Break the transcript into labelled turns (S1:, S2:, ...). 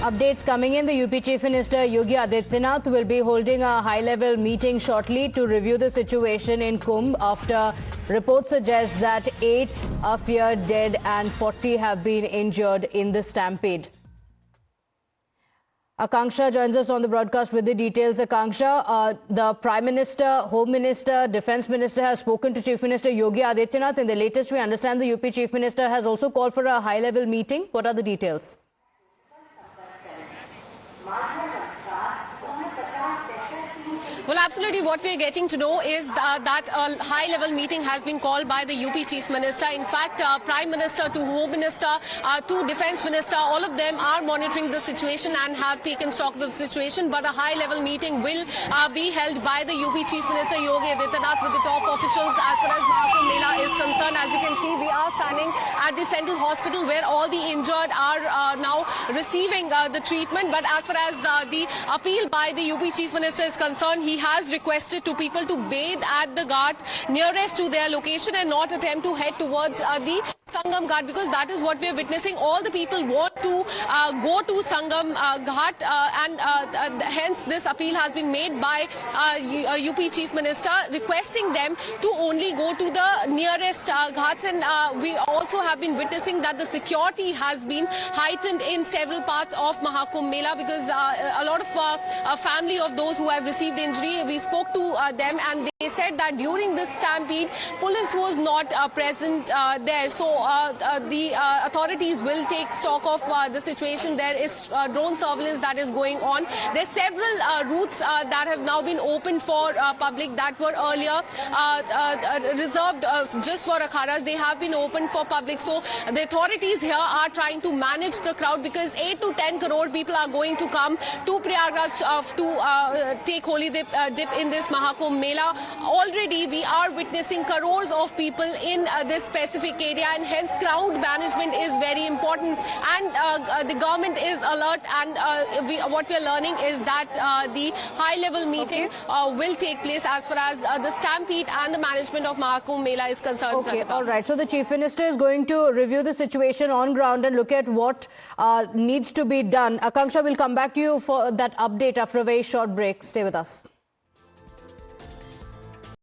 S1: Updates coming in. The UP Chief Minister Yogi Adityanath will be holding a high-level meeting shortly to review the situation in Kumbh after reports suggest that 8 are feared dead and 40 have been injured in the stampede. Akanksha joins us on the broadcast with the details. Akanksha, the Prime Minister, Home Minister, Defence Minister have spoken to Chief Minister Yogi Adityanath. In the latest, we understand the UP Chief Minister has also called for a high-level meeting. What are the details?
S2: Well, absolutely. What we are getting to know is that a high-level meeting has been called by the UP Chief Minister. In fact, Prime Minister to Home Minister to Defence Minister, all of them are monitoring the situation and have taken stock of the situation. But a high-level meeting will be held by the UP Chief Minister Yogi Adityanath with the top officials as far as Mahakumbh Mela is concerned. As you can see, we are standing at the Central Hospital where all the injured are now receiving the treatment. But as far as the appeal by the UP Chief Minister is concerned, he has requested to people to bathe at the ghat nearest to their location and not attempt to head towards the Sangam Ghat, because that is what we are witnessing. All the people want to go to Sangam Ghat and hence this appeal has been made by UP Chief Minister requesting them to only go to the nearest ghats. And we also have been witnessing that the security has been heightened in several parts of Mahakumbh Mela because a lot of family of those who have received injury, we spoke to them and they said that during this stampede, police was not present there. So the authorities will take stock of the situation. There is drone surveillance that is going on. There are several routes that have now been opened for public that were earlier reserved just for akharas. They have been opened for public. So the authorities here are trying to manage the crowd because 8 to 10 crore people are going to come to Prayagraj to take holy dip in this Mahakumbh Mela. Already we are witnessing crores of people in this specific area, and hence crowd management is very important. And the government is alert, and what we are learning is that the high-level meeting will take place as far as the stampede and the management of Mahakumbh Mela is concerned.
S1: Okay, all right. So the Chief Minister is going to review the situation on ground and look at what needs to be done. Akanksha will come back to you for that update after a very short break. Stay with us.